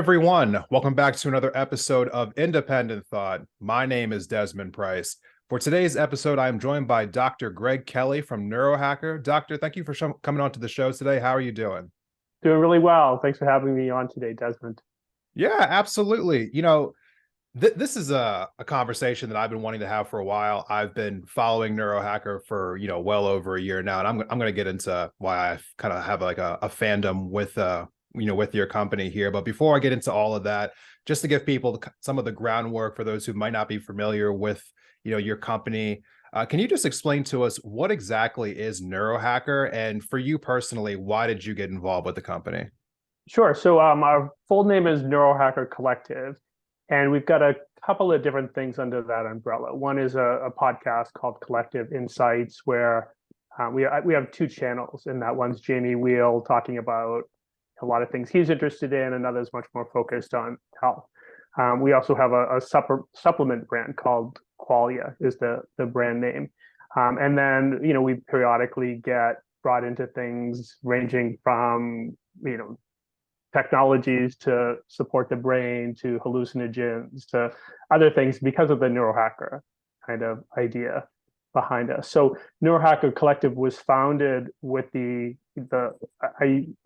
everyone. Welcome back to another episode of Independent Thought. My name is Desmond Price. For today's episode, I am joined by Dr. Greg Kelly from Neurohacker. Doctor, thank you for coming on to the show today. How are you doing? Doing really well. Thanks for having me on today, Desmond. Yeah, absolutely. This is a conversation that I've been wanting to have for a while. I've been following Neurohacker for, well over a year now, and I'm going to get into why I kind of have like a fandom with your company here. But before I get into all of that, just to give people some of the groundwork for those who might not be familiar with, your company, can you just explain to us what exactly is Neurohacker? And for you personally, why did you get involved with the company? Sure. So our full name is Neurohacker Collective, and we've got a couple of different things under that umbrella. One is a podcast called Collective Insights, where we have two channels, and that one's Jamie Wheel talking about a lot of things he's interested in, and others much more focused on health. We also have a supplement brand called Qualia is the brand name. And then, we periodically get brought into things ranging from, technologies to support the brain, to hallucinogens, to other things because of the neurohacker kind of idea behind us. So Neurohacker Collective was founded with I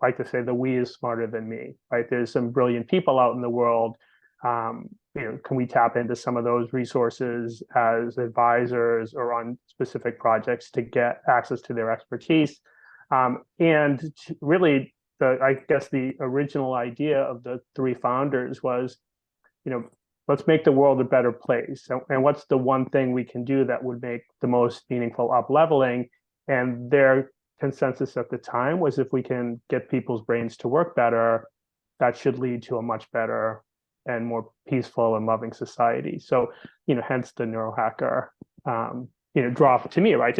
like to say the we is smarter than me, right? There's some brilliant people out in the world. Can we tap into some of those resources as advisors or on specific projects to get access to their expertise? Really, I guess the original idea of the three founders was, let's make the world a better place. And what's the one thing we can do that would make the most meaningful up-leveling? And their consensus at the time was if we can get people's brains to work better, that should lead to a much better and more peaceful and loving society. So, hence the neurohacker, draw to me, right?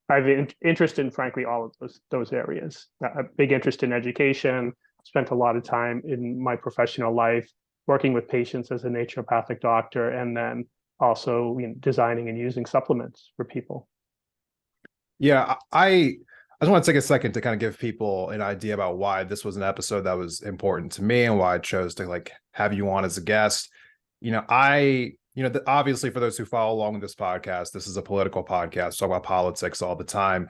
I have interest in, frankly, all of those areas. A big interest in education. Spent a lot of time in my professional life working with patients as a naturopathic doctor, and then also designing and using supplements for people. Yeah, I just want to take a second to kind of give people an idea about why this was an episode that was important to me and why I chose to have you on as a guest. Obviously for those who follow along with this podcast, this is a political podcast, talk about politics all the time.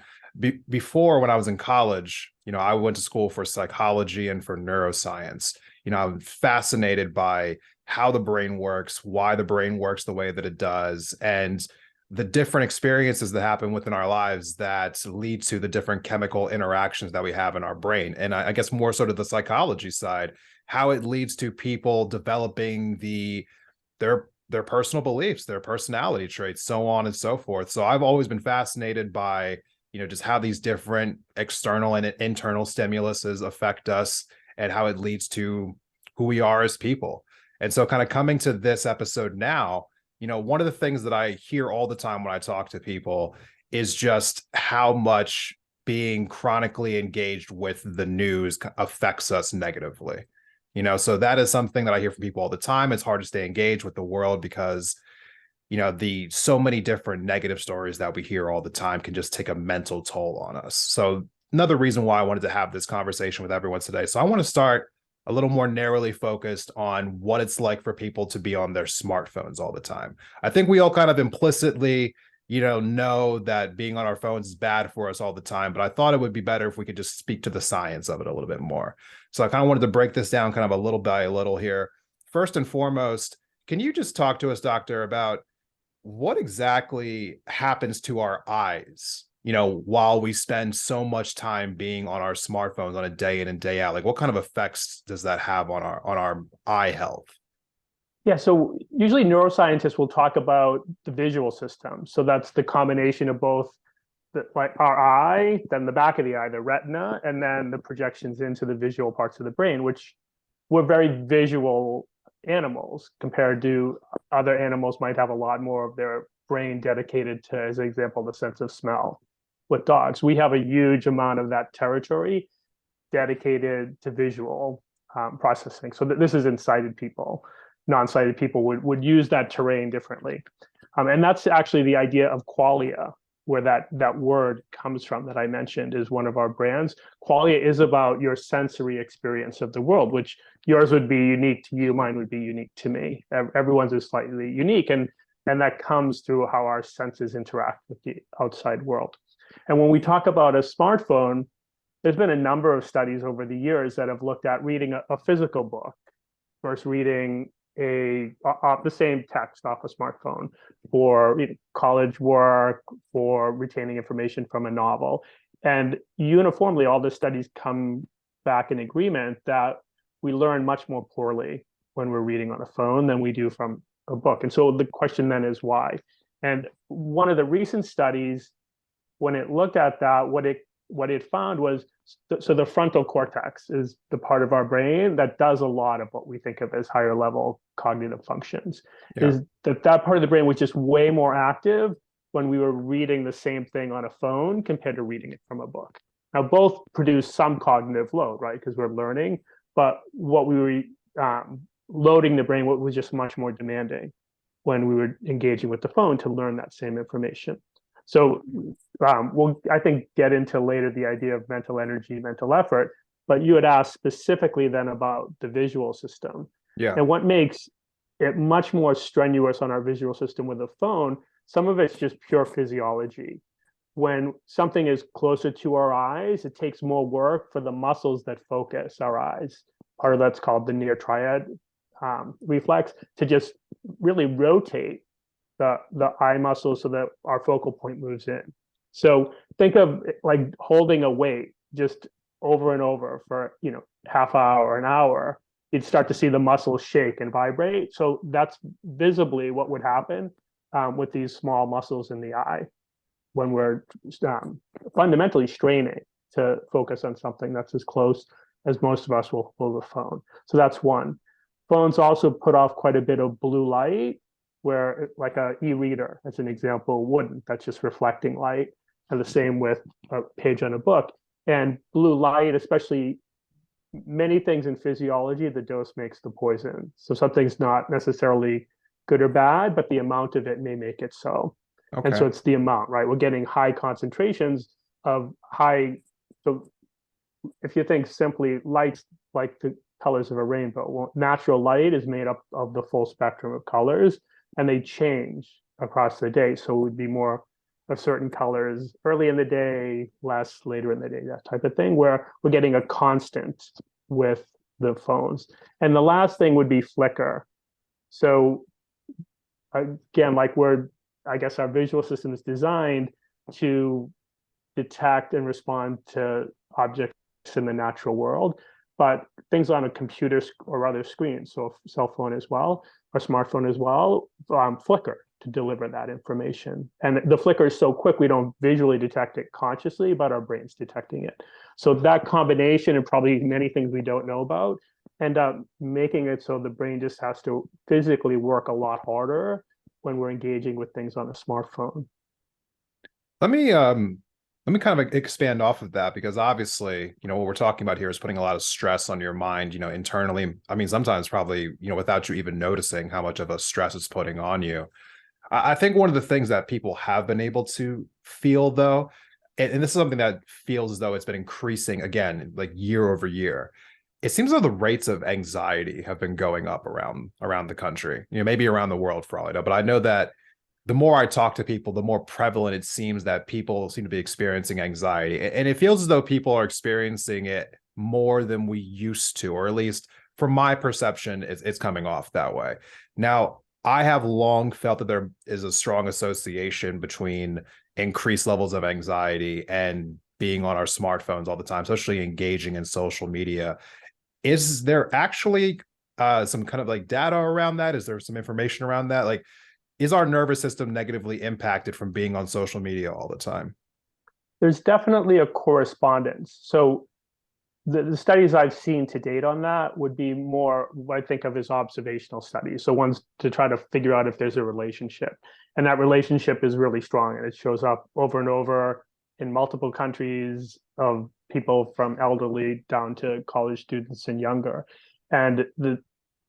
Before, when I was in college, I went to school for psychology and for neuroscience. I'm fascinated by how the brain works, why the brain works the way that it does, and the different experiences that happen within our lives that lead to the different chemical interactions that we have in our brain. And I guess more so to the psychology side, how it leads to people developing their personal beliefs, their personality traits, so on and so forth. So I've always been fascinated by, just how these different external and internal stimuluses affect us and how it leads to who we are as people. And so kind of coming to this episode now, one of the things that I hear all the time when I talk to people is just how much being chronically engaged with the news affects us negatively. So that is something that I hear from people all the time. It's hard to stay engaged with the world because, the so many different negative stories that we hear all the time can just take a mental toll on us. So another reason why I wanted to have this conversation with everyone today. So I want to start a little more narrowly focused on what it's like for people to be on their smartphones all the time. I think we all kind of implicitly, know that being on our phones is bad for us all the time, but I thought it would be better if we could just speak to the science of it a little bit more. So I kind of wanted to break this down kind of a little by a little here. First and foremost, can you just talk to us, doctor, about what exactly happens to our eyes, while we spend so much time being on our smartphones on a day in and day out? Like, what kind of effects does that have on our eye health? Yeah, so usually neuroscientists will talk about the visual system. So that's the combination of both our eye, then the back of the eye, the retina, and then the projections into the visual parts of the brain, which we're very visual animals compared to other animals might have a lot more of their brain dedicated to, as an example, the sense of smell. With dogs, we have a huge amount of that territory dedicated to visual processing. So this is in sighted people. Non-sighted people would use that terrain differently. And that's actually the idea of qualia. where that word comes from that I mentioned, is one of our brands. Qualia is about your sensory experience of the world, which yours would be unique to you, mine would be unique to me. Everyone's is slightly unique, and that comes through how our senses interact with the outside world. And when we talk about a smartphone, there's been a number of studies over the years that have looked at reading a physical book versus reading the same text off a smartphone, for college work, for retaining information from a novel. And uniformly, all the studies come back in agreement that we learn much more poorly when we're reading on a phone than we do from a book. And so the question then is why? And one of the recent studies, when it looked at that, what it found was, so the frontal cortex is the part of our brain that does a lot of what we think of as higher level cognitive functions, is that part of the brain was just way more active when we were reading the same thing on a phone compared to reading it from a book. Now, both produce some cognitive load, right? Because we're learning, but what we were loading the brain was just much more demanding when we were engaging with the phone to learn that same information. So we'll, I think, get into later the idea of mental energy, mental effort, but you had asked specifically then about the visual system. Yeah. And what makes it much more strenuous on our visual system with a phone, some of it's just pure physiology. When something is closer to our eyes, it takes more work for the muscles that focus our eyes. Part of that's called the near triad reflex, to just really rotate the eye muscle so that our focal point moves in. So think of like holding a weight just over and over for half hour, an hour. You'd start to see the muscles shake and vibrate. So that's visibly what would happen with these small muscles in the eye when we're fundamentally straining to focus on something that's as close as most of us will hold the phone. So that's one. Phones also put off quite a bit of blue light, where like a e-reader, as an example, wouldn't. That's just reflecting light. And the same with a page on a book. And blue light, especially many things in physiology, the dose makes the poison. So something's not necessarily good or bad, but the amount of it may make it so. Okay. And so it's the amount, right? We're getting high concentrations of high. So if you think simply, light's like the colors of a rainbow. Well, natural light is made up of the full spectrum of colors, and they change across the day. So it would be more of certain colors early in the day, less later in the day, that type of thing, where we're getting a constant with the phones. And the last thing would be flicker. So again, I guess our visual system is designed to detect and respond to objects in the natural world, but things on a computer or other screens, so a cell phone as well, or smartphone as well, flicker to deliver that information. And the flicker is so quick, we don't visually detect it consciously, but our brain's detecting it. So that combination, and probably many things we don't know about, end up making it so the brain just has to physically work a lot harder when we're engaging with things on a smartphone. Let me kind of expand off of that, because obviously, what we're talking about here is putting a lot of stress on your mind, internally. I mean, sometimes probably, without you even noticing how much of a stress it's putting on you. I think one of the things that people have been able to feel, though, and this is something that feels as though it's been increasing again, like year over year. It seems like the rates of anxiety have been going up around the country, maybe around the world for all I know. But I know that the more I talk to people, the more prevalent it seems that people seem to be experiencing anxiety. And it feels as though people are experiencing it more than we used to, or at least from my perception, it's coming off that way. Now, I have long felt that there is a strong association between increased levels of anxiety and being on our smartphones all the time, especially engaging in social media. Is there actually some kind of like data around that? Is there some information around that? Like, is our nervous system negatively impacted from being on social media all the time? There's definitely a correspondence. So the studies I've seen to date on that would be more what I think of as observational studies. So ones to try to figure out if there's a relationship. And that relationship is really strong, and it shows up over and over in multiple countries of people from elderly down to college students and younger. And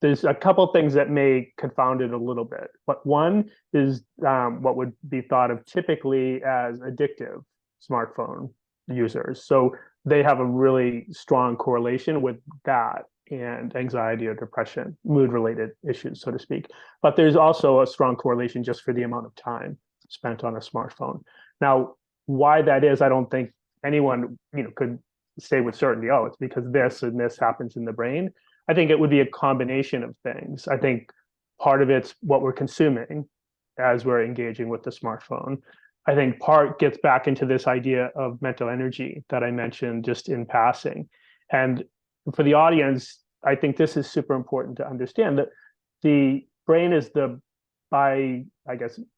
there's a couple things that may confound it a little bit. But one is what would be thought of typically as addictive smartphone users. So they have a really strong correlation with that and anxiety or depression, mood-related issues, so to speak. But there's also a strong correlation just for the amount of time spent on a smartphone. Now, why that is, I don't think anyone could say with certainty, oh, it's because this and this happens in the brain. I think it would be a combination of things. I think part of it's what we're consuming as we're engaging with the smartphone. I think part gets back into this idea of mental energy that I mentioned just in passing. And for the audience, I think this is super important to understand that the brain is by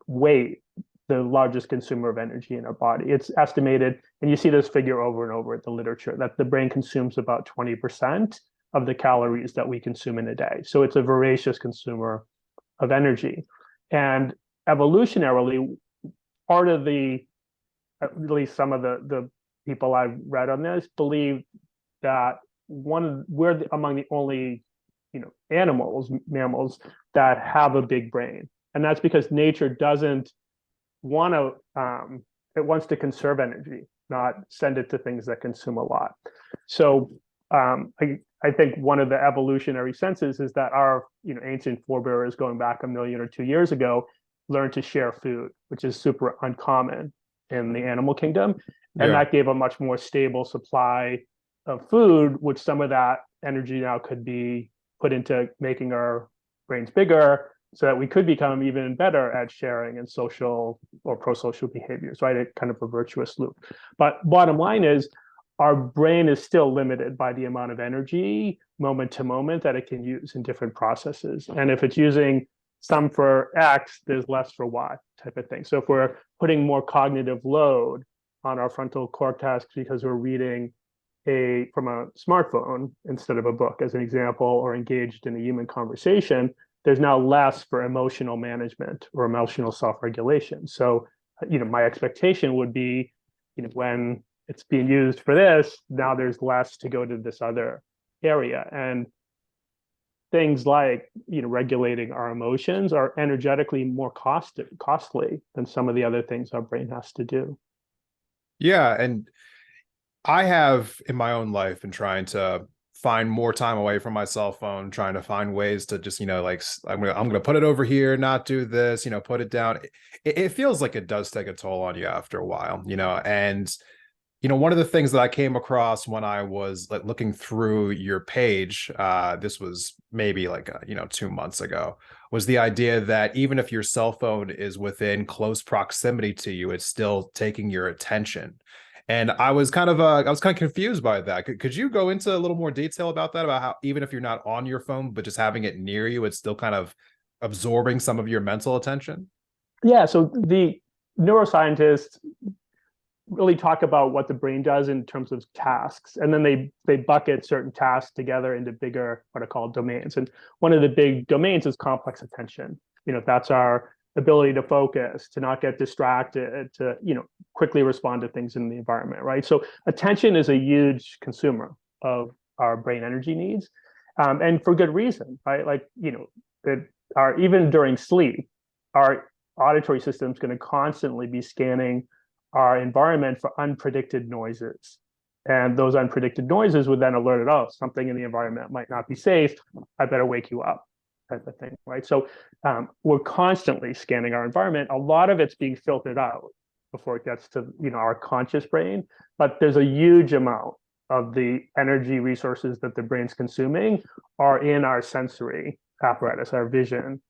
weight, the largest consumer of energy in our body. It's estimated, and you see this figure over and over in the literature, that the brain consumes about 20% of the calories that we consume in a day. So it's a voracious consumer of energy. And evolutionarily, part of at least some of the people I've read on this believe that we're among the only mammals that have a big brain. And that's because nature doesn't want to, it wants to conserve energy, not send it to things that consume a lot. So I think one of the evolutionary senses is that our ancient forebears going back 1 million or 2 years ago learned to share food, which is super uncommon in the animal kingdom. And that gave a much more stable supply of food, which some of that energy now could be put into making our brains bigger so that we could become even better at sharing and social or pro-social behaviors, right? It's kind of a virtuous loop. But bottom line is, our brain is still limited by the amount of energy moment to moment that it can use in different processes. And if it's using some for X, there's less for Y type of thing. So if we're putting more cognitive load on our frontal cortex because we're reading from a smartphone instead of a book, as an example, or engaged in a human conversation, there's now less for emotional management or emotional self-regulation. So, my expectation would be, when it's being used for this, now there's less to go to this other area. And things like regulating our emotions are energetically more costly than some of the other things our brain has to do. Yeah, and I have in my own life been trying to find more time away from my cell phone, trying to find ways to just, like, I'm gonna put it over here, not do this, put it down. It feels like it does take a toll on you after a while, and one of the things that I came across when I was looking through your page, this was maybe 2 months ago, was the idea that even if your cell phone is within close proximity to you, it's still taking your attention. And I was kind of confused by that. Could you go into a little more detail about that, about how even if you're not on your phone, but just having it near you, it's still kind of absorbing some of your mental attention? Yeah, so the neuroscientists really talk about what the brain does in terms of tasks, and then they bucket certain tasks together into bigger, what are called domains. And one of the big domains is complex attention. That's our ability to focus, to not get distracted, to quickly respond to things in the environment, right? So attention is a huge consumer of our brain energy needs, and for good reason, right? Even during sleep, our auditory system is going to constantly be scanning our environment for unpredicted noises. And those unpredicted noises would then alert it, oh, something in the environment might not be safe. I better wake you up, type of thing, right? So we're constantly scanning our environment. A lot of it's being filtered out before it gets to our conscious brain, but there's a huge amount of the energy resources that the brain's consuming are in our sensory apparatus, our vision,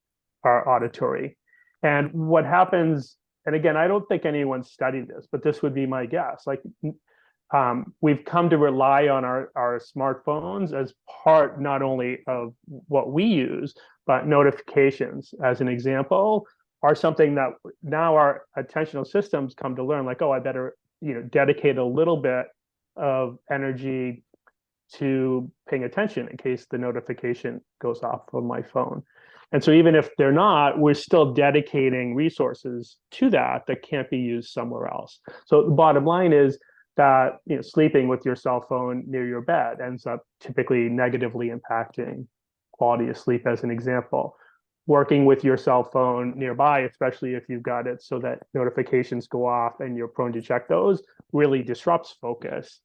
our auditory. And what happens, and again, I don't think anyone's studied this, but this would be my guess. We've come to rely on our smartphones as part not only of what we use, but notifications, as an example, are something that now our attentional systems come to learn, like, oh, I better dedicate a little bit of energy to paying attention in case the notification goes off on my phone. And so even if they're not, we're still dedicating resources to that can't be used somewhere else. So the bottom line is that sleeping with your cell phone near your bed ends up typically negatively impacting quality of sleep as an example. Working with your cell phone nearby, especially if you've got it so that notifications go off and you're prone to check those, really disrupts focus.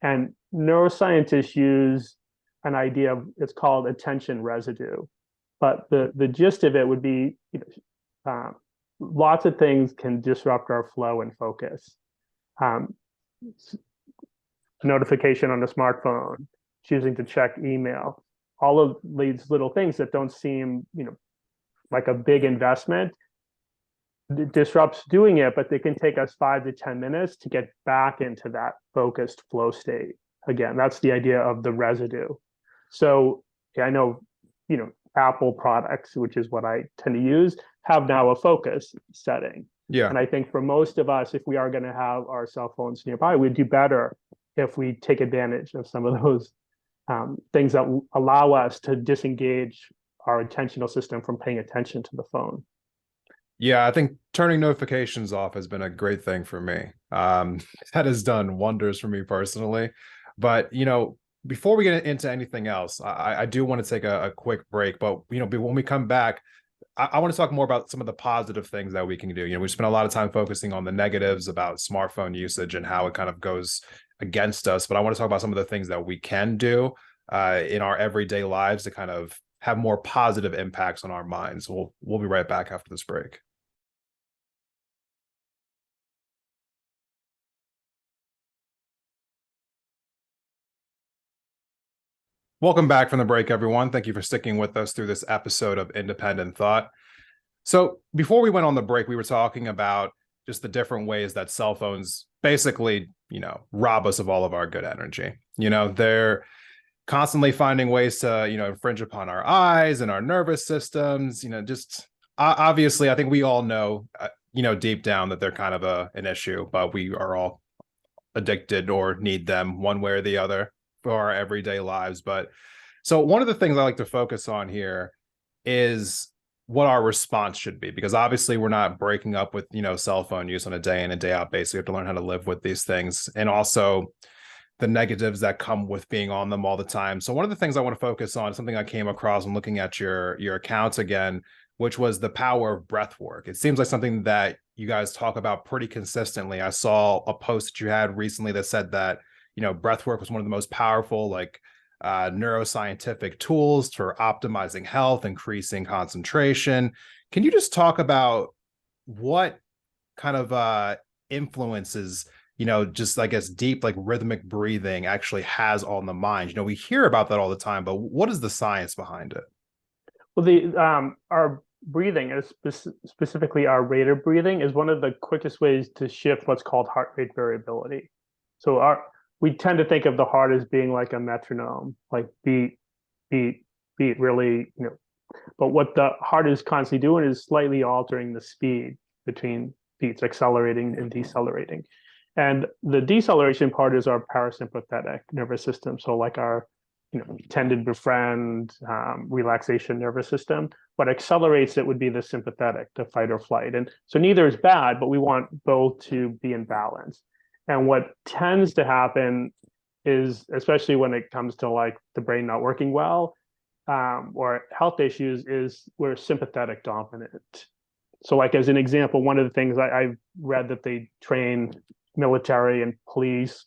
And neuroscientists use an idea of, it's called attention residue. But the gist of it would be, lots of things can disrupt our flow and focus. Notification on a smartphone, choosing to check email, all of these little things that don't seem, like a big investment, disrupts doing it, but they can take us 5 to 10 minutes to get back into that focused flow state. Again, that's the idea of the residue. So I know, Apple products, which is what I tend to use, have now a focus setting. Yeah. And I think for most of us, if we are going to have our cell phones nearby, we'd do better if we take advantage of some of those things that allow us to disengage our attentional system from paying attention to the phone. Yeah, I think turning notifications off has been a great thing for me. That has done wonders for me personally. But, before we get into anything else, I do want to take a quick break. But, when we come back, I want to talk more about some of the positive things that we can do. We spent a lot of time focusing on the negatives about smartphone usage and how it kind of goes against us. But I want to talk about some of the things that we can do in our everyday lives to kind of have more positive impacts on our minds. We'll be right back after this break. Welcome back from the break, everyone. Thank you for sticking with us through this episode of Independent Thought. So before we went on the break, we were talking about just the different ways that cell phones basically, rob us of all of our good energy. They're constantly finding ways to, infringe upon our eyes and our nervous systems, just obviously, I think we all know, deep down that they're kind of an issue, but we are all addicted or need them one way or the other for our everyday lives. But so one of the things I like to focus on here is what our response should be, because obviously we're not breaking up with, cell phone use on a day in and day out basis. We have to learn how to live with these things, and also the negatives that come with being on them all the time. So one of the things I want to focus on is something I came across when looking at your accounts again, which was the power of breath work. It seems like something that you guys talk about pretty consistently. I saw a post that you had recently that said that, breath work was one of the most powerful, neuroscientific tools for optimizing health, increasing concentration. Can you just talk about what kind of influences, just I guess deep, rhythmic breathing actually has on the mind? We hear about that all the time, but what is the science behind it? Well, our breathing, specifically our rate of breathing, is one of the quickest ways to shift what's called heart rate variability. So we tend to think of the heart as being like a metronome, like beat, beat, beat, really, but what the heart is constantly doing is slightly altering the speed between beats, accelerating and decelerating. And the deceleration part is our parasympathetic nervous system. So like our, tendon befriend, relaxation nervous system. What accelerates it would be the sympathetic, the fight or flight. And so neither is bad, but we want both to be in balance. And what tends to happen is, especially when it comes to the brain not working well, or health issues, is we're sympathetic dominant. So as an example, one of the things I've read that they train military and police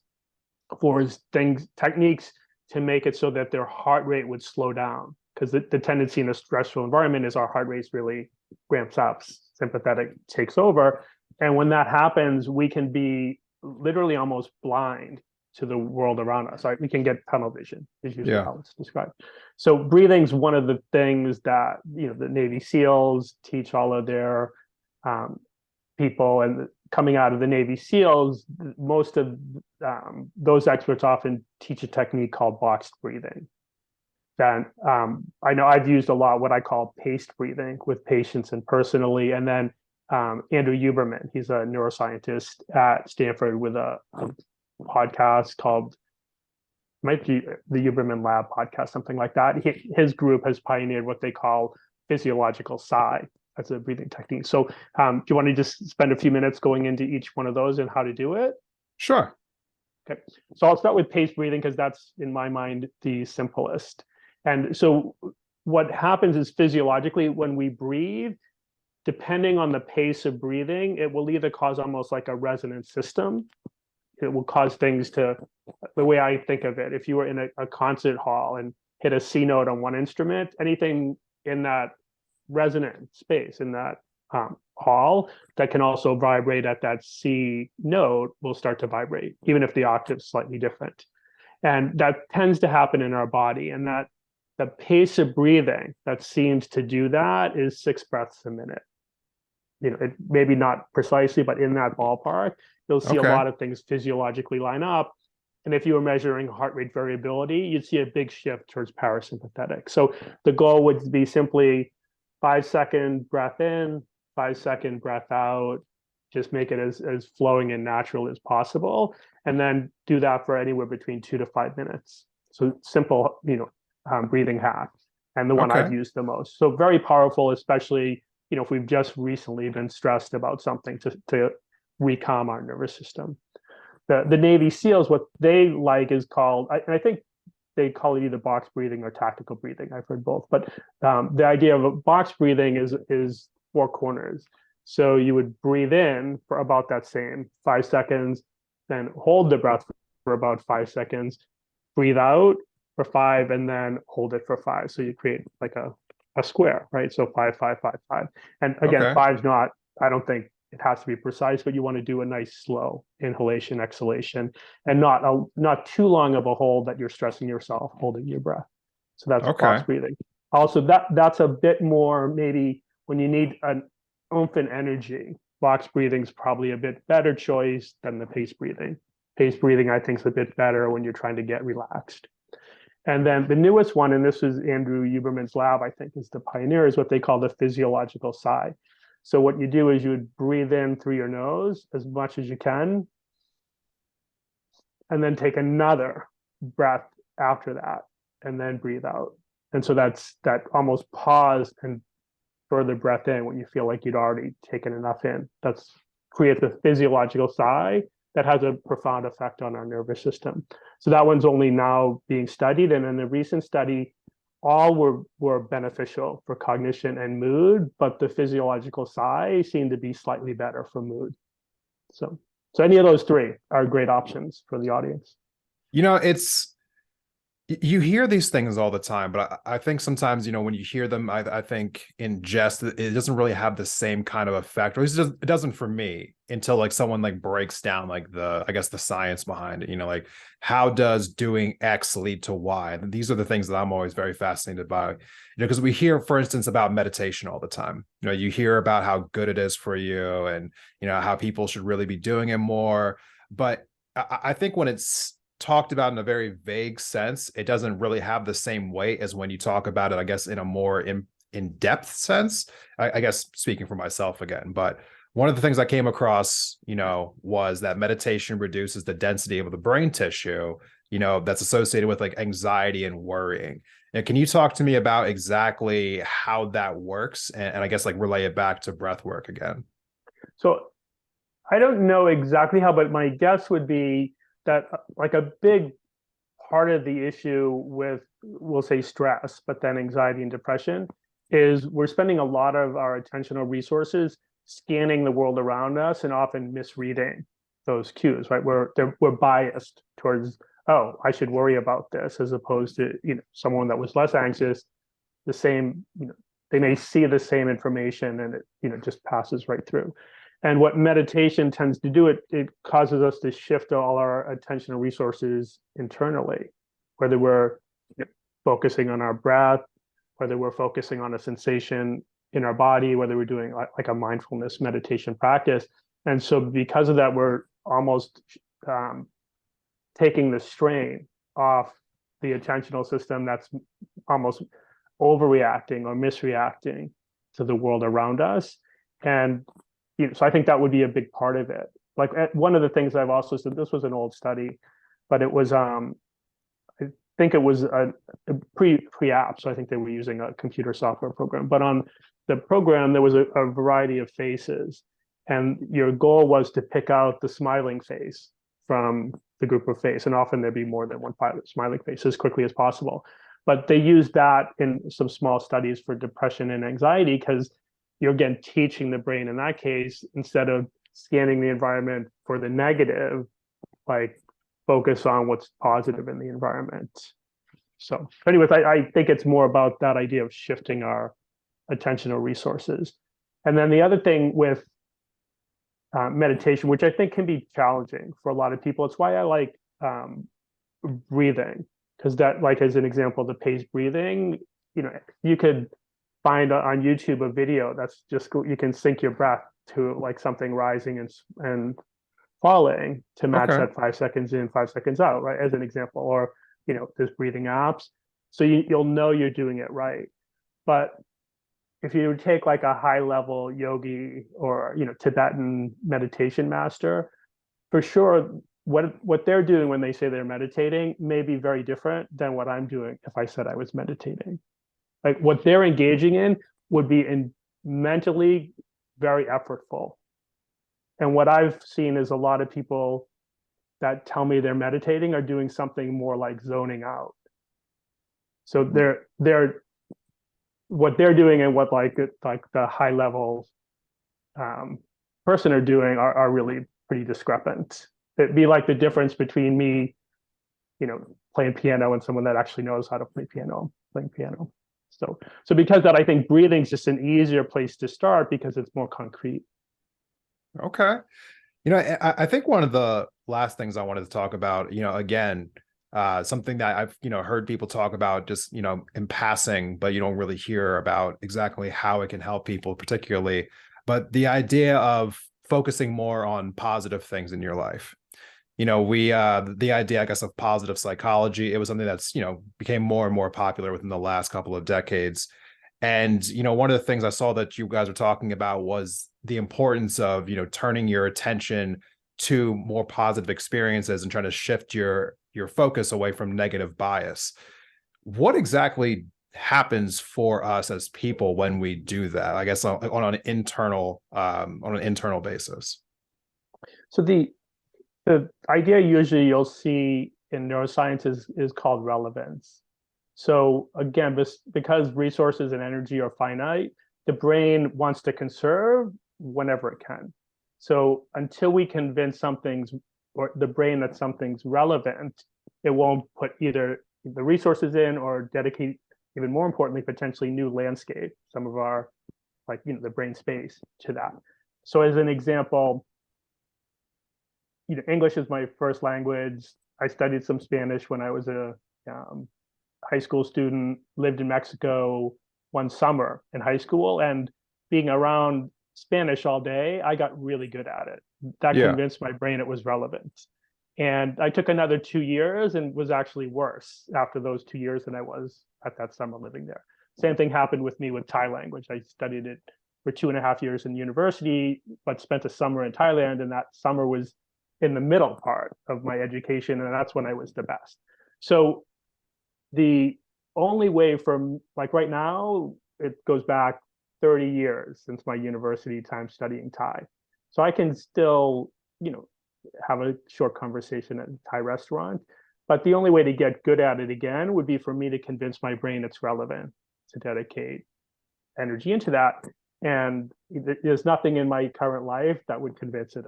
for is techniques to make it so that their heart rate would slow down, because the tendency in a stressful environment is our heart rate really ramps up, sympathetic takes over. And when that happens, we can be literally almost blind to the world around us. We can get tunnel vision, is usually how it's described. So breathing's one of the things that the Navy SEALs teach all of their people, and coming out of the Navy SEALs, most of those experts often teach a technique called boxed breathing. That I know I've used a lot, what I call paced breathing with patients and personally. And then Andrew Huberman, he's a neuroscientist at Stanford with a podcast called, might be the Huberman Lab podcast, something like that. His group has pioneered what they call physiological sigh as a breathing technique. So do you want to just spend a few minutes going into each one of those and how to do it? Sure. Okay, so I'll start with paced breathing because that's, in my mind, the simplest. And so what happens is physiologically when we breathe, depending on the pace of breathing, it will either cause almost like a resonance system. It will cause things to, the way I think of it, if you were in a concert hall and hit a C note on one instrument, anything in that resonant space, in that hall that can also vibrate at that C note will start to vibrate, even if the octave's slightly different. And that tends to happen in our body. And that the pace of breathing that seems to do that is 6 breaths a minute. It maybe not precisely, but in that ballpark, you'll see a lot of things physiologically line up. And if you were measuring heart rate variability, you'd see a big shift towards parasympathetic. So the goal would be simply 5-second breath in, 5-second breath out, just make it as flowing and natural as possible. And then do that for anywhere between 2 to 5 minutes. So simple, breathing hack, and the one I've used the most. So very powerful, especially, if we've just recently been stressed about something to recalm our nervous system. The Navy SEALs, what they like is called, I think they call it either box breathing or tactical breathing. I've heard both, but the idea of a box breathing is 4 corners. So you would breathe in for about that same 5 seconds, then hold the breath for about 5 seconds, breathe out for 5, and then hold it for 5. So you create like a square, right? So 5, 5, 5, 5. And again, 5's not, I don't think it has to be precise, but you want to do a nice slow inhalation, exhalation, and not too long of a hold that you're stressing yourself holding your breath. So that's box breathing. Also, that's a bit more maybe when you need an oomph and energy. Box breathing is probably a bit better choice than the pace breathing. Pace breathing, I think, is a bit better when you're trying to get relaxed. And then the newest one, and this is Andrew Huberman's lab, I think, is the pioneer, is what they call the physiological sigh. So what you do is you would breathe in through your nose as much as you can, and then take another breath after that, and then breathe out. And so that's that almost pause and further breath in when you feel like you'd already taken enough in. That's creates a physiological sigh that has a profound effect on our nervous system. So that one's only now being studied. And in the recent study, all were beneficial for cognition and mood, but the physiological sigh seemed to be slightly better for mood. So any of those 3 are great options for the audience. You hear these things all the time, but I think sometimes, when you hear them, I think in jest, it doesn't really have the same kind of effect, or at least it doesn't for me, until like someone like breaks down like the science behind it, like how does doing X lead to Y? And these are the things that I'm always very fascinated by, because we hear, for instance, about meditation all the time. You hear about how good it is for you and, how people should really be doing it more. But I think when it's talked about in a very vague sense, it doesn't really have the same weight as when you talk about it, I guess, in a more in-depth sense, I guess, speaking for myself again. But one of the things I came across, was that meditation reduces the density of the brain tissue, that's associated with like anxiety and worrying. And can you talk to me about exactly how that works, and I guess like relay it back to breath work again? So I don't know exactly how, but my guess would be that like a big part of the issue with, we'll say, stress, but then anxiety and depression, is we're spending a lot of our attentional resources scanning the world around us and often misreading those cues, right? We're biased towards, oh, I should worry about this, as opposed to, someone that was less anxious, the same, they may see the same information and it, just passes right through. And what meditation tends to do, it causes us to shift all our attentional resources internally, whether we're focusing on our breath, whether we're focusing on a sensation in our body, whether we're doing like a mindfulness meditation practice. And so because of that, we're almost taking the strain off the attentional system that's almost overreacting or misreacting to the world around us. And so I think that would be a big part of it. Like one of the things I've also said, this was an old study, but it was, I think it was a pre-app. So I think they were using a computer software program, but on the program, there was a variety of faces, and your goal was to pick out the smiling face from the group of face. And often there'd be more than one smiling face as quickly as possible. But they use that in some small studies for depression and anxiety, because you're again teaching the brain in that case, instead of scanning the environment for the negative, like focus on what's positive in the environment. So anyways, I think it's more about that idea of shifting our attentional resources. And then the other thing with meditation, which I think can be challenging for a lot of people, it's why I like breathing, because that, like as an example, the paced breathing, you could find on YouTube a video that's just, you can sync your breath to like something rising and falling to match Okay. that 5 seconds in, 5 seconds out, right? As an example, or there's breathing apps, so you'll know you're doing it right. But if you take like a high level yogi or Tibetan meditation master, for sure what they're doing when they say they're meditating may be very different than what I'm doing if I said I was meditating. Like what they're engaging in would be mentally very effortful. And what I've seen is a lot of people that tell me they're meditating are doing something more like zoning out. So they're what they're doing and what like the high level person are doing are really pretty discrepant. It'd be like the difference between me, playing piano and someone that actually knows how to play piano, playing piano. So because that, I think breathing is just an easier place to start because it's more concrete. Okay. I think one of the last things I wanted to talk about, again, something that I've, heard people talk about just, in passing, but you don't really hear about exactly how it can help people particularly, but the idea of focusing more on positive things in your life. The idea, I guess, of positive psychology, it was something that's, became more and more popular within the last couple of decades. And, one of the things I saw that you guys were talking about was the importance of, turning your attention to more positive experiences and trying to shift your focus away from negative bias. What exactly happens for us as people when we do that? I guess on an internal basis. So the idea usually you'll see in neuroscience is called relevance. So again, because resources and energy are finite, the brain wants to conserve whenever it can. So until we convince the brain that something's relevant, it won't put either the resources in or dedicate, even more importantly, potentially new landscape, some of our, the brain space to that. So as an example, English is my first language. I studied some Spanish when I was a high school student, lived in Mexico one summer in high school, and being around Spanish all day, I got really good at it. That convinced my brain it was relevant. And I took another 2 years and was actually worse after those 2 years than I was at that summer living there. Same thing happened with me with Thai language. I studied it for 2.5 years in university, but spent a summer in Thailand, and that summer was in the middle part of my education, and that's when I was the best. So the only way from, like right now, it goes back 30 years since my university time studying Thai. So I can still, have a short conversation at a Thai restaurant, but the only way to get good at it again would be for me to convince my brain it's relevant, to dedicate energy into that. And there's nothing in my current life that would convince it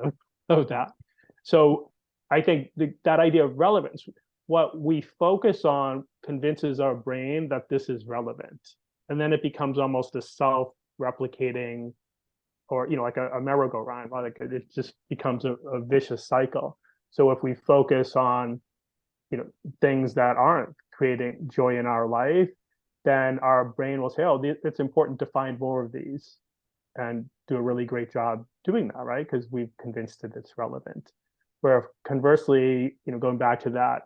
of that. So I think that idea of relevance, what we focus on convinces our brain that this is relevant. And then it becomes almost a self-replicating, or like a merry-go-round, like it just becomes a vicious cycle. So if we focus on things that aren't creating joy in our life, then our brain will say, oh, it's important to find more of these, and do a really great job doing that, right? Because we've convinced it it's relevant. Where conversely, going back to that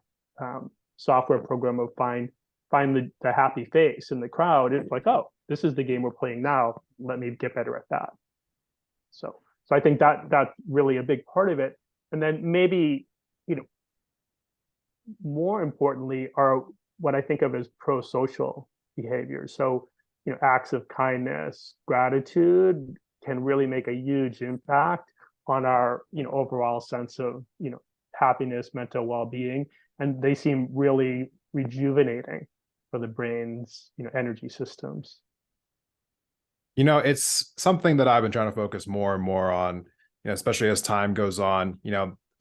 software program of find the happy face in the crowd, it's like, oh, this is the game we're playing now, let me get better at that. So I think that's really a big part of it. And then maybe, more importantly, are what I think of as pro-social behaviors. So, acts of kindness, gratitude can really make a huge impact on our, overall sense of, happiness, mental well-being. And they seem really rejuvenating for the brain's, energy systems. It's something that I've been trying to focus more and more on, especially as time goes on,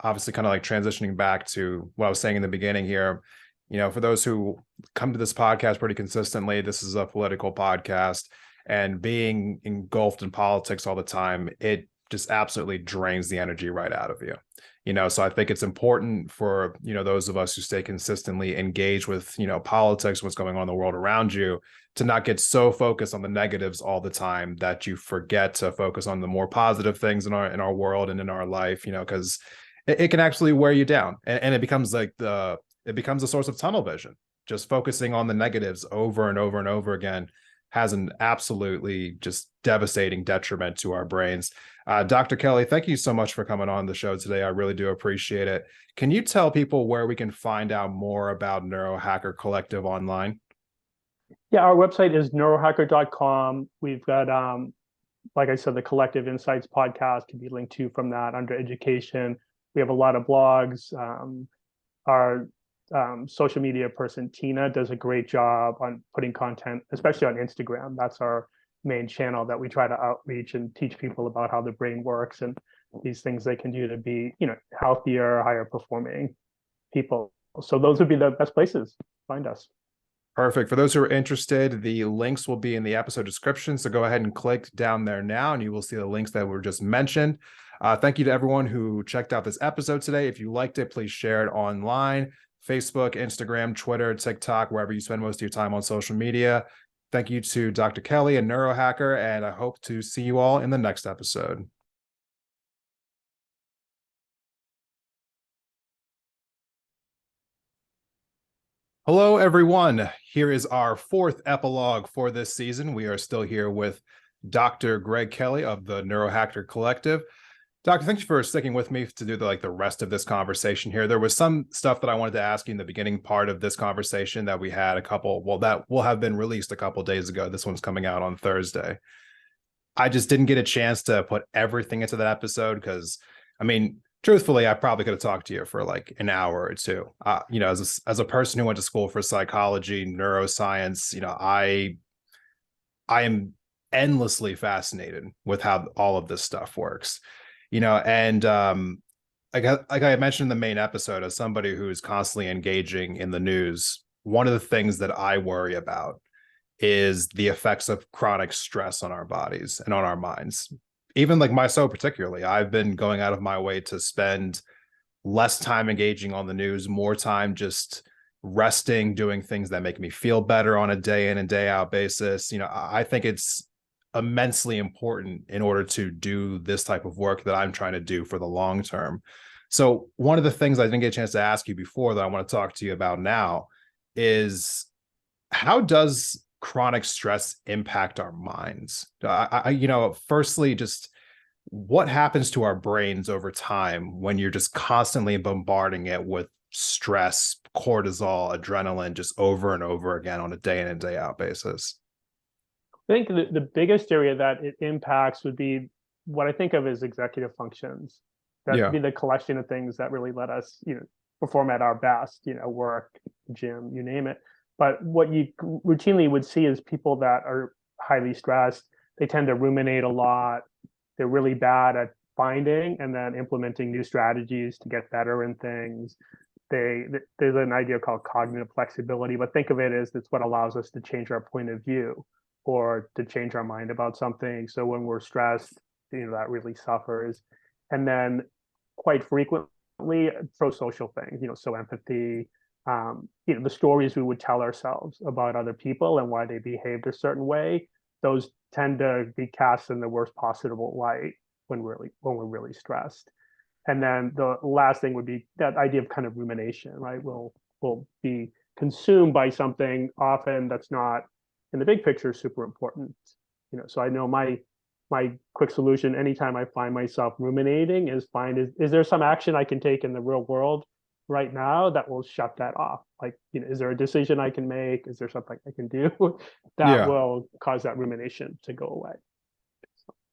obviously kind of like transitioning back to what I was saying in the beginning here. For those who come to this podcast pretty consistently, this is a political podcast, and being engulfed in politics all the time, it just absolutely drains the energy right out of you. So I think it's important for, those of us who stay consistently engaged with, politics, what's going on in the world around you, to not get so focused on the negatives all the time that you forget to focus on the more positive things in our world and in our life, because it can actually wear you down, and it becomes a source of tunnel vision. Just focusing on the negatives over and over and over again has an absolutely just devastating detriment to our brains. Dr. Kelly, thank you so much for coming on the show today. I really do appreciate it. Can you tell people where we can find out more about Neurohacker Collective online? Yeah, our website is neurohacker.com. We've got, like I said, the Collective Insights podcast can be linked to from that under education. We have a lot of blogs. Our social media person, Tina, does a great job on putting content, especially on Instagram. That's our main channel that we try to outreach and teach people about how the brain works and these things they can do to be, healthier, higher performing people. So those would be the best places to find us. Perfect. For those who are interested, the links will be in the episode description. So go ahead and click down there now, and you will see the links that were just mentioned. Thank you to everyone who checked out this episode today. If you liked it, please share it online. Facebook, Instagram, Twitter, TikTok, wherever you spend most of your time on social media. Thank you to Dr. Kelly and Neurohacker, and I hope to see you all in the next episode. Hello, everyone. Here is our fourth epilogue for this season. We are still here with Dr. Greg Kelly of the Neurohacker Collective. Doctor, thank you for sticking with me to do the rest of this conversation here. There was some stuff that I wanted to ask you in the beginning part of this conversation that we had that will have been released a couple days ago. This one's coming out on Thursday. I just didn't get a chance to put everything into that episode because, truthfully, I probably could have talked to you for an hour or two. As a person who went to school for psychology, neuroscience, I am endlessly fascinated with how all of this stuff works. And like I mentioned in the main episode, as somebody who's constantly engaging in the news, one of the things that I worry about is the effects of chronic stress on our bodies and on our minds. Even myself particularly, I've been going out of my way to spend less time engaging on the news, more time just resting, doing things that make me feel better on a day in and day out basis. I think it's immensely important in order to do this type of work that I'm trying to do for the long term. So one of the things I didn't get a chance to ask you before that I want to talk to you about now is, how does chronic stress impact our minds? Firstly, just what happens to our brains over time when you're just constantly bombarding it with stress, cortisol, adrenaline, just over and over again on a day in and day out basis? I think the biggest area that it impacts would be what I think of as executive functions. That would be the collection of things that really let us, perform at our best, work, gym, you name it. But what you routinely would see is people that are highly stressed, they tend to ruminate a lot. They're really bad at finding and then implementing new strategies to get better in things. There's an idea called cognitive flexibility, but think of it as it's what allows us to change our point of view or to change our mind about something. So when we're stressed, that really suffers. And then quite frequently pro-social things, so empathy, the stories we would tell ourselves about other people and why they behaved a certain way, those tend to be cast in the worst possible light when we're really stressed. And then the last thing would be that idea of kind of rumination, right? We'll be consumed by something often that's not, in the big picture, super important. So I know my quick solution anytime I find myself ruminating is is there some action I can take in the real world right now that will shut that off? Is there a decision I can make? Is there something I can do that will cause that rumination to go away?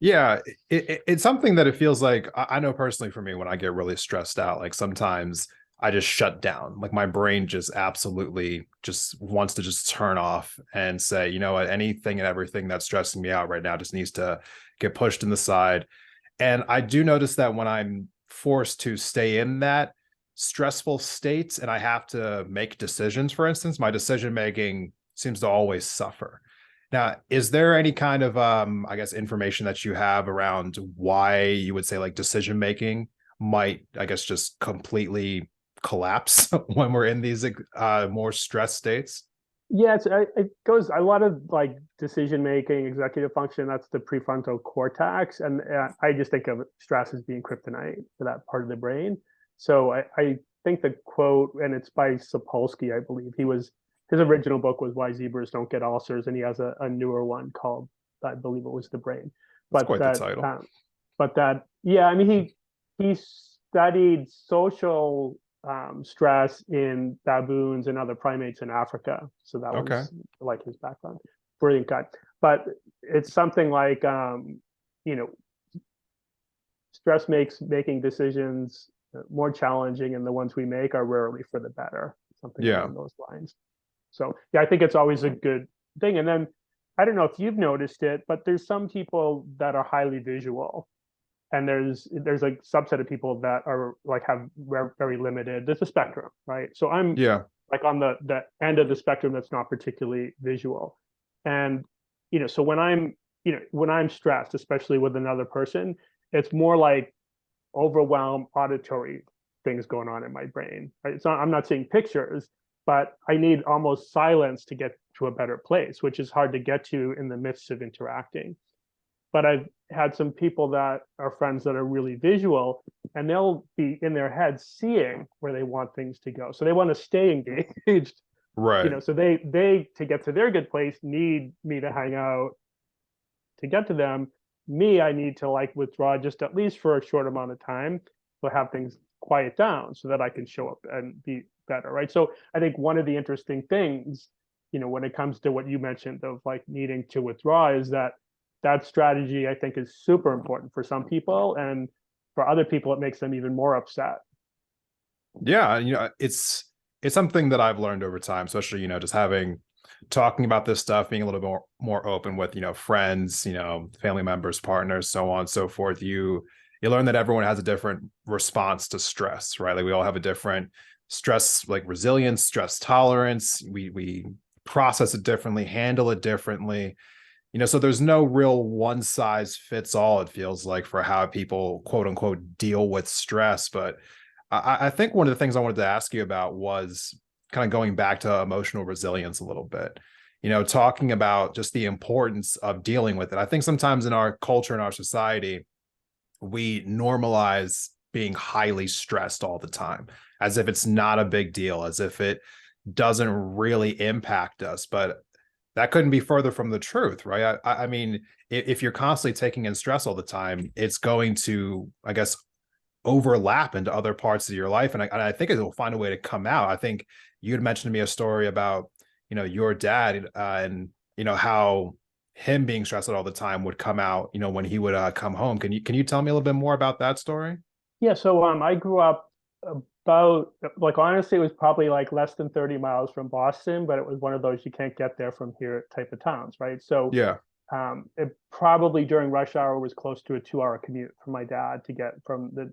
Yeah, it's something that it feels like, I know personally for me, when I get really stressed out, sometimes I just shut down. Like my brain just absolutely just wants to just turn off and say, you know what, anything and everything that's stressing me out right now just needs to get pushed in the side. And I do notice that when I'm forced to stay in that stressful state and I have to make decisions, for instance, my decision making seems to always suffer. Now, is there any kind of I guess information that you have around why you would say like decision making might, I guess, just completely collapse when we're in these more stress states? Yeah, it goes a lot of like decision making, executive function. That's the prefrontal cortex, and I just think of stress as being kryptonite for that part of the brain. So I think the quote, and it's by Sapolsky, I believe. His original book was Why Zebras Don't Get Ulcers, and he has a newer one called, I believe it was The Brain. That's But quite the title. yeah, I mean he studied social stress in baboons and other primates in Africa. So that Okay. was like his background. Brilliant guy. But it's something like, you know, stress makes making decisions more challenging, and the ones we make are rarely for the better, something Yeah. along those lines. So yeah, I think it's always a good thing. And then I don't know if you've noticed it, but there's some people that are highly visual, and there's a subset of people that are like have very limited. There's a spectrum, right? So I'm Yeah. like on the end of the spectrum that's not particularly visual, and so when I'm stressed, especially with another person, it's more like overwhelmed auditory things going on in my brain. Right? I'm not seeing pictures, but I need almost silence to get to a better place, which is hard to get to in the midst of interacting. But I've had some people that are friends that are really visual, and they'll be in their head seeing where they want things to go. So they want to stay engaged, Right. so they to get to their good place need me to hang out to get to them. Me, I need to like withdraw just at least for a short amount of time to have things quiet down so that I can show up and be better, right? So I think one of the interesting things, when it comes to what you mentioned of like needing to withdraw, is that strategy I think is super important for some people, and for other people it makes them even more upset. Yeah, it's something that I've learned over time, especially, just talking about this stuff, being a little bit more open with, friends, family members, partners, so on and so forth. You learn that everyone has a different response to stress, right? Like we all have a different stress, like resilience, stress tolerance. We process it differently, handle it differently. So there's no real one size fits all, it feels like, for how people quote unquote deal with stress. But I think one of the things I wanted to ask you about was kind of going back to emotional resilience a little bit, talking about just the importance of dealing with it. I think sometimes in our culture, in our society, we normalize being highly stressed all the time, as if it's not a big deal, as if it doesn't really impact us. But that couldn't be further from the truth, right? I mean, if you're constantly taking in stress all the time, it's going to, I guess, overlap into other parts of your life. And I think it will find a way to come out. I think you had mentioned to me a story about, your dad and, how him being stressed out all the time would come out, when he would come home. Can you tell me a little bit more about that story? Yeah, so I grew up about, like, honestly, it was probably like less than 30 miles from Boston, but it was one of those you can't get there from here type of towns, right? So Yeah. it probably during rush hour was close to a 2-hour commute for my dad to get from the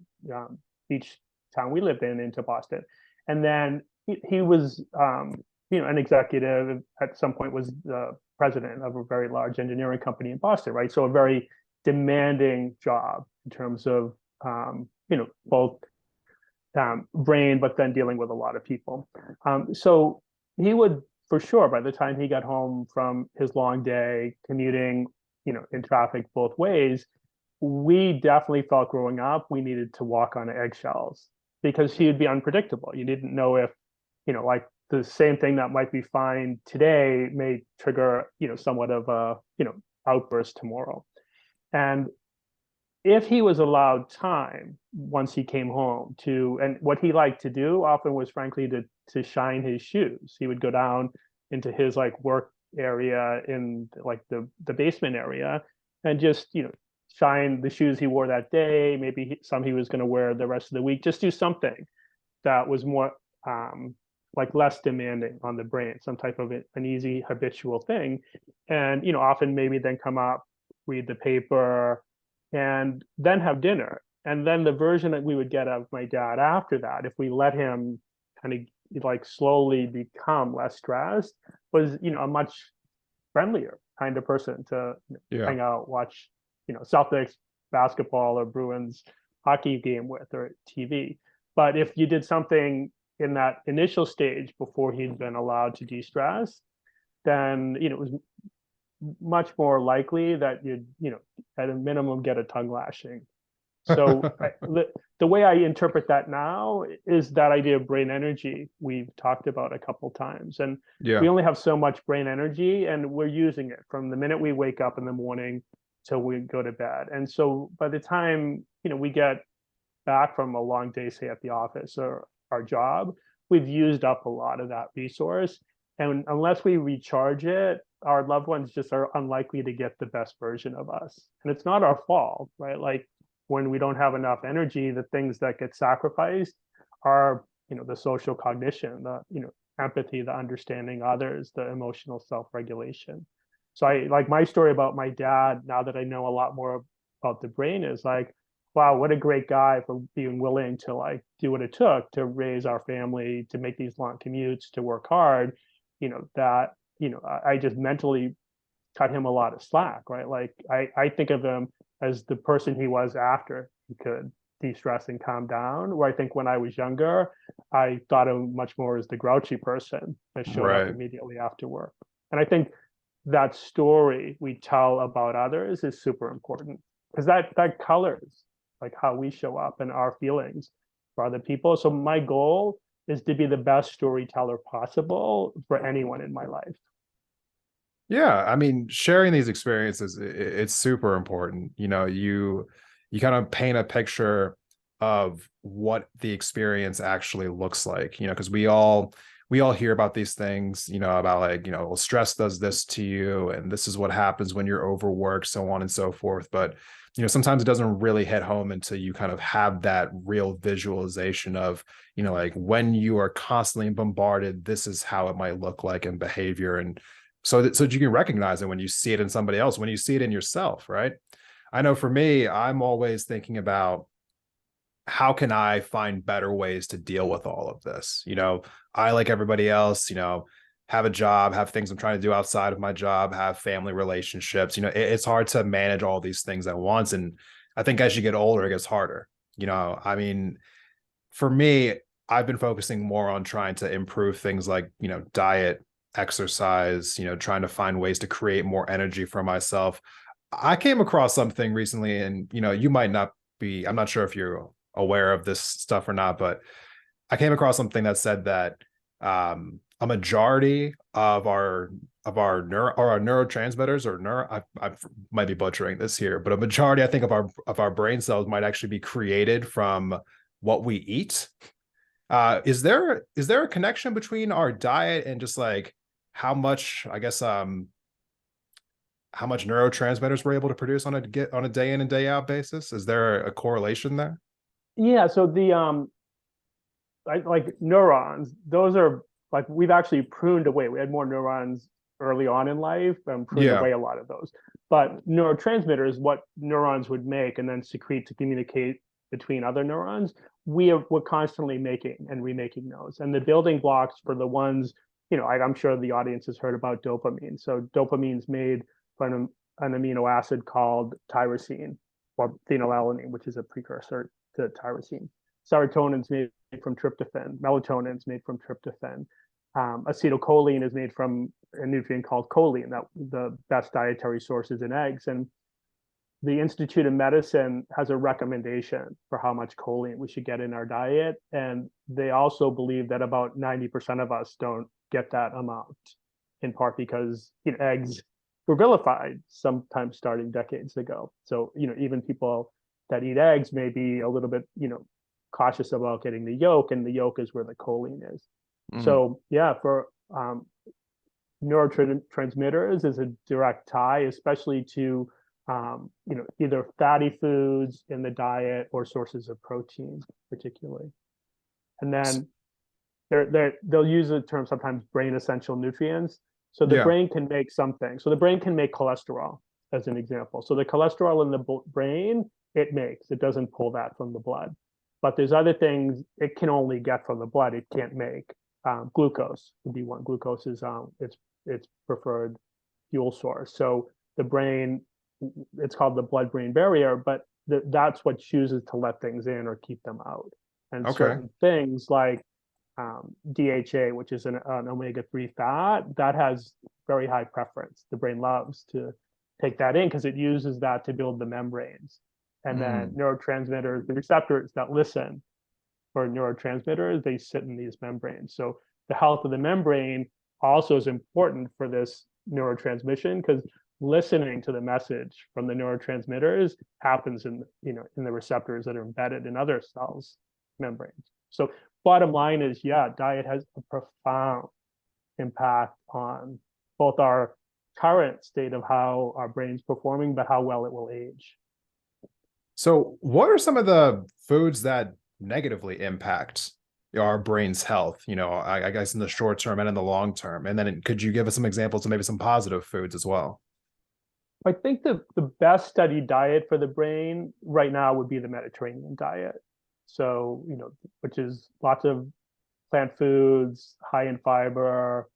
beach town we lived in into Boston. And then he was, an executive, at some point was the president of a very large engineering company in Boston, right? So a very demanding job in terms of, both brain, but then dealing with a lot of people. So he would, for sure, by the time he got home from his long day commuting, in traffic both ways, we definitely felt growing up we needed to walk on eggshells because he would be unpredictable. You didn't know if, like the same thing that might be fine today may trigger, somewhat of a, outburst tomorrow. And if he was allowed time once he came home to, and what he liked to do often was frankly to shine his shoes. He would go down into his like work area in like the basement area and just, shine the shoes he wore that day, maybe some he was going to wear the rest of the week, just do something that was more like less demanding on the brain, some type of an easy habitual thing. And, often maybe then come up, read the paper, and then have dinner. And then the version that we would get of my dad after that, if we let him kind of like slowly become less stressed, was, a much friendlier kind of person to Yeah. hang out, watch, Celtics basketball or Bruins hockey game with, or TV. But if you did something in that initial stage before he'd been allowed to de-stress, then it was much more likely that you'd at a minimum get a tongue lashing. So the way I interpret that now is that idea of brain energy we've talked about a couple times, and Yeah. we only have so much brain energy, and we're using it from the minute we wake up in the morning till we go to bed. And so by the time we get back from a long day, say at the office or our job, we've used up a lot of that resource. And unless we recharge it, our loved ones just are unlikely to get the best version of us. And it's not our fault, right? Like when we don't have enough energy, the things that get sacrificed are, the social cognition, the, empathy, the understanding others, the emotional self-regulation. So I like my story about my dad, now that I know a lot more about the brain, is like, wow, what a great guy for being willing to like do what it took to raise our family, to make these long commutes, to work hard, that, I just mentally cut him a lot of slack, right? Like I think of him as the person he was after he could de-stress and calm down, where I think when I was younger, I thought of him much more as the grouchy person that showed up Right. immediately after work. And I think that story we tell about others is super important, because that colors like how we show up and our feelings for other people. So my goal is to be the best storyteller possible for anyone in my life. Yeah, I mean, sharing these experiences, it's super important. You kind of paint a picture of what the experience actually looks like, because we all hear about these things, about like, well, stress does this to you, and this is what happens when you're overworked, so on and so forth. But sometimes it doesn't really hit home until you kind of have that real visualization of, like when you are constantly bombarded, this is how it might look like in behavior. And so that you can recognize it when you see it in somebody else, when you see it in yourself, right? I know for me, I'm always thinking about how can I find better ways to deal with all of this? I, like everybody else, have a job, have things I'm trying to do outside of my job, have family relationships. It's hard to manage all these things at once. And I think as you get older, it gets harder. I mean, for me, I've been focusing more on trying to improve things like, diet, exercise, trying to find ways to create more energy for myself. I came across something recently, and, you might not be, I'm not sure if you're aware of this stuff or not, but I came across something that said that a majority of our neurotransmitters, or I might be butchering this here, but a majority, I think, of our brain cells might actually be created from what we eat. Is there a connection between our diet and just like how much, I guess, how much neurotransmitters we're able to produce on a day in and day out basis? Is there a correlation there? Yeah. So like neurons, those are like we've actually pruned away. We had more neurons early on in life and pruned Yeah. away a lot of those. But neurotransmitters, what neurons would make and then secrete to communicate between other neurons, we're constantly making and remaking those. And the building blocks for the ones, I'm sure the audience has heard about dopamine. So dopamine's made from an amino acid called tyrosine, or phenylalanine, which is a precursor to tyrosine. Serotonin's made from tryptophan. Melatonin's made from tryptophan. Acetylcholine is made from a nutrient called choline, that the best dietary source is in eggs. And the Institute of Medicine has a recommendation for how much choline we should get in our diet. And they also believe that about 90% of us don't get that amount, in part because eggs were vilified sometimes starting decades ago. So, even people that eat eggs may be a little bit, cautious about getting the yolk, and the yolk is where the choline is. So yeah, for neurotransmitters is a direct tie, especially to either fatty foods in the diet or sources of protein, particularly. And then they'll use the term sometimes brain essential nutrients. So the Yeah. brain can make something. So the brain can make cholesterol, as an example. So the cholesterol in the brain, it doesn't pull that from the blood. But there's other things it can only get from the blood. It can't make. Glucose would be one. Glucose is its preferred fuel source. So the brain, it's called the blood-brain barrier, but that's what chooses to let things in or keep them out. And Okay. certain things like DHA, which is an omega-3 fat, that has very high preference. The brain loves to take that in because it uses that to build the membranes. And then neurotransmitters, the receptors that listen for neurotransmitters, they sit in these membranes. So the health of the membrane also is important for this neurotransmission, because listening to the message from the neurotransmitters happens in the receptors that are embedded in other cells membranes. So bottom line is, yeah, diet has a profound impact on both our current state of how our brain's performing, but how well it will age. So what are some of the foods that negatively impact our brain's health, I guess in the short term and in the long term? And then could you give us some examples of maybe some positive foods as well? I think the best studied diet for the brain right now would be the Mediterranean diet. So, which is lots of plant foods, high in fiber,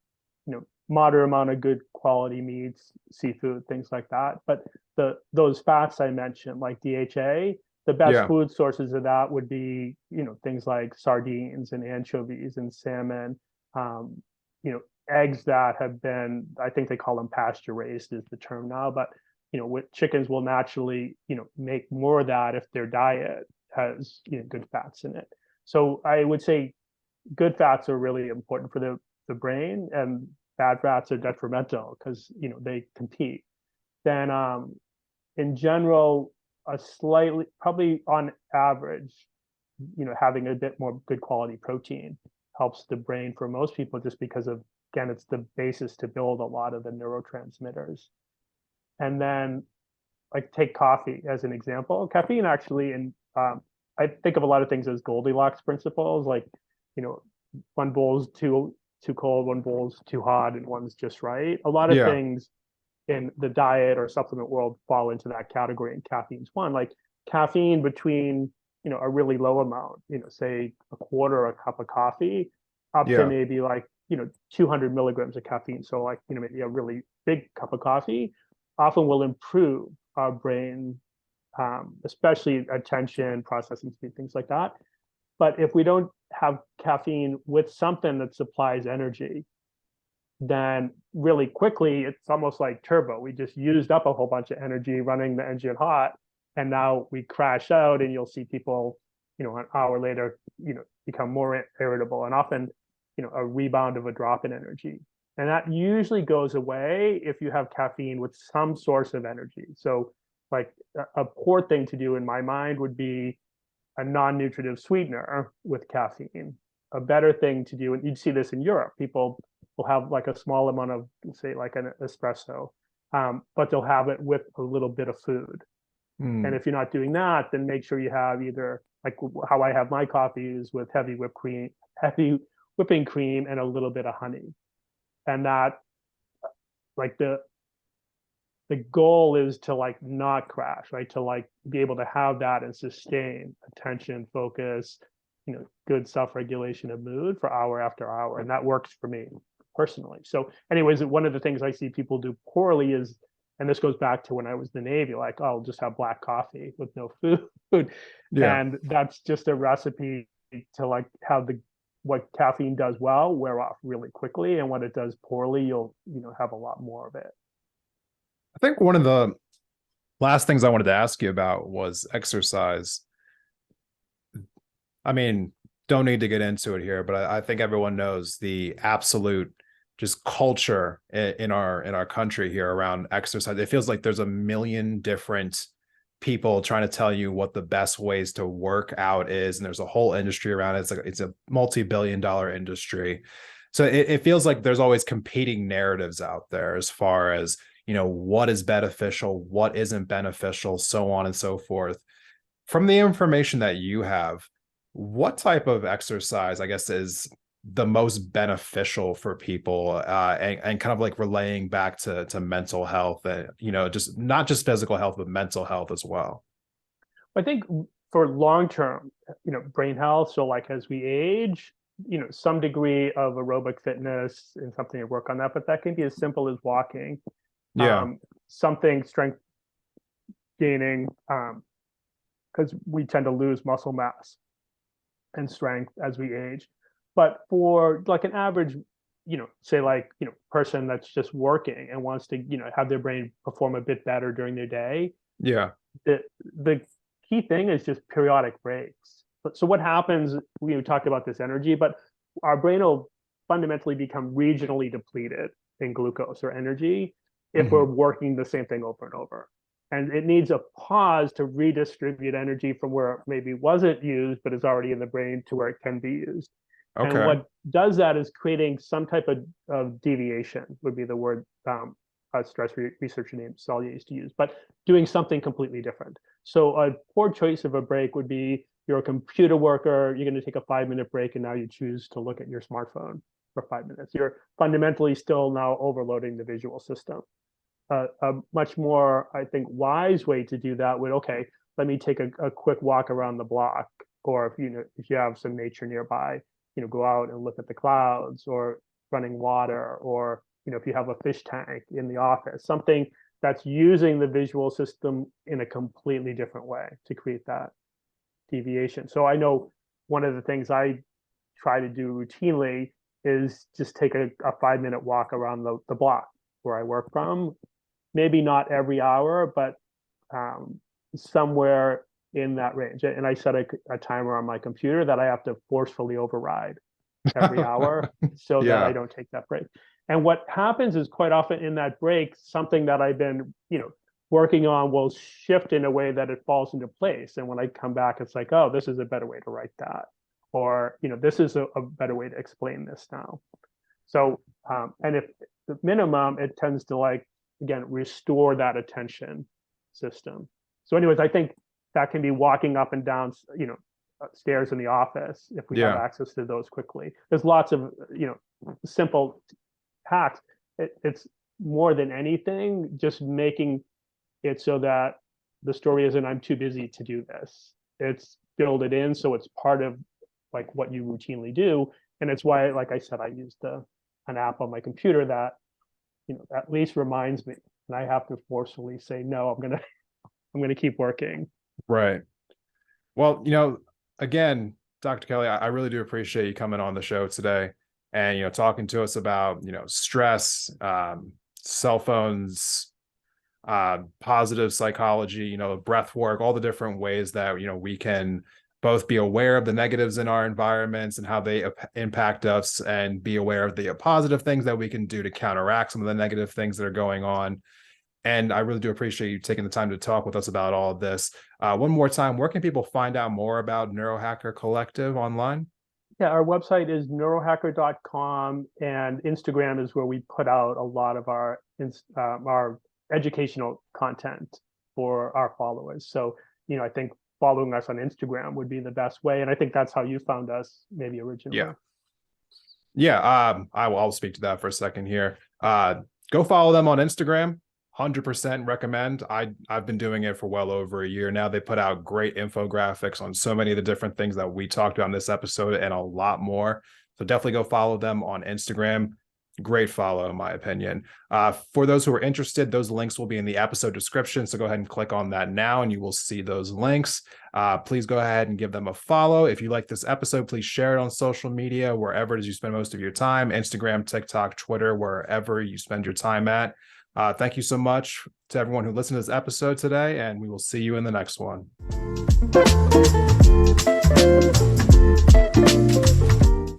moderate amount of good quality meats, seafood, things like that. But those fats I mentioned, like DHA, the best food sources of that would be, things like sardines and anchovies and salmon, eggs that have been, I think they call them pasture raised is the term now, but with chickens will naturally, make more of that if their diet has good fats in it. So I would say good fats are really important for the brain, and bad fats are detrimental because they compete. Then in general, probably on average, having a bit more good quality protein helps the brain for most people, just because of, again, it's the basis to build a lot of the neurotransmitters. And then, like, take coffee as an example. Caffeine actually, and I think of a lot of things as Goldilocks principles, like, one bowl's too cold, one bowl's too hot, and one's just right. A lot of things in the diet or supplement world fall into that category, and caffeine's one. Like caffeine between, a really low amount, say a quarter a cup of coffee, up to maybe like, 200 milligrams of caffeine. So like, maybe a really big cup of coffee often will improve our brain, especially attention, processing speed, things like that. But if we don't have caffeine with something that supplies energy, then really quickly, it's almost like turbo. We just used up a whole bunch of energy running the engine hot, and now we crash out, and you'll see people, an hour later, become more irritable, and often, a rebound of a drop in energy. And that usually goes away if you have caffeine with some source of energy. So like a poor thing to do in my mind would be a non-nutritive sweetener with caffeine. A better thing to do, and you'd see this in Europe, people will have like a small amount of, say, like an espresso, but they'll have it with a little bit of food. And if you're not doing that, then make sure you have either, like how I have my coffee is with heavy whipping cream and a little bit of honey. And that, like the goal is to like not crash, right? To like be able to have that and sustain attention, focus, good self-regulation of mood for hour after hour. And that works for me personally. So anyways, one of the things I see people do poorly is, and this goes back to when I was in the Navy, like, oh, I'll just have black coffee with no food. And that's just a recipe to like have what caffeine does well wear off really quickly, and what it does poorly, you'll have a lot more of it. I think one of the last things I wanted to ask you about was exercise. I mean, don't need to get into it here, but I think everyone knows the absolute just culture in our country here around exercise. It feels like there's a million different people trying to tell you what the best ways to work out is, and there's a whole industry around it. It's a multi-billion-dollar industry. So it feels like there's always competing narratives out there as far as, what is beneficial, what isn't beneficial, so on and so forth. From the information that you have, What type of exercise, I guess, is the most beneficial for people, and kind of like relaying back to mental health, and just not just physical health, but mental health as well? I think for long-term, brain health, so like as we age, some degree of aerobic fitness and something to work on that, but that can be as simple as walking, Yeah. something strength gaining, because we tend to lose muscle mass and strength as we age. But for like an average, say like, person that's just working and wants to, have their brain perform a bit better during their day, Yeah. the key thing is just periodic breaks. So what happens, we talked about this energy, but our brain will fundamentally become regionally depleted in glucose or energy if we're Hmm. working the same thing over and over. And it needs a pause to redistribute energy from where it maybe wasn't used, but is already in the brain to where it can be used. And Okay. what does that is creating some type of deviation, would be the word a stress researcher named Salya used to use, but doing something completely different. So a poor choice of a break would be, you're a computer worker, you're going to take a 5-minute break, and now you choose to look at your smartphone for 5 minutes. You're fundamentally still now overloading the visual system. A much more, I think, wise way to do that would, okay, let me take a quick walk around the block, or if you have some nature nearby, go out and look at the clouds or running water, or if you have a fish tank in the office, something that's using the visual system in a completely different way to create that deviation. So I know one of the things I try to do routinely is just take a 5-minute walk around the block where I work from. Maybe not every hour, but somewhere in that range. And I set a timer on my computer that I have to forcefully override every hour so that I Yeah. don't take that break. And what happens is, quite often in that break, something that I've been, working on will shift in a way that it falls into place. And when I come back, it's like, oh, this is a better way to write that. Or, this is a better way to explain this now. So, and if the minimum, it tends to, like, again, restore that attention system. So anyways, I think that can be walking up and down, stairs in the office, if we have Yeah. access to those quickly. There's lots of, simple hacks. It's more than anything, just making it so that the story isn't, I'm too busy to do this. It's build it in so it's part of like what you routinely do. And it's why, like I said, I used an app on my computer that, at least reminds me, and I have to forcefully say, no, I'm gonna keep working. Right. Well, again, Dr. Kelly, I really do appreciate you coming on the show today and, talking to us about, stress, cell phones, positive psychology, breath work, all the different ways that, we can both be aware of the negatives in our environments and how they impact us, and be aware of the positive things that we can do to counteract some of the negative things that are going on. And I really do appreciate you taking the time to talk with us about all of this. One more time, where can people find out more about Neurohacker Collective online? Yeah, our website is neurohacker.com, and Instagram is where we put out a lot of our educational content for our followers. So, I think following us on Instagram would be the best way. And I think that's how you found us, maybe Yeah. originally. Yeah. I'll speak to that for a second here. Go follow them on Instagram. 100% recommend. I've been doing it for well over a year now. They put out great infographics on so many of the different things that we talked about in this episode, and a lot more. So definitely go follow them on Instagram. Great follow, in my opinion. For those who are interested, those links will be in the episode description. So go ahead and click on that now, and you will see those links. Please go ahead and give them a follow. If you like this episode, please share it on social media, wherever it is you spend most of your time: Instagram, TikTok, Twitter, wherever you spend your time at. Thank you so much to everyone who listened to this episode today, and we will see you in the next one.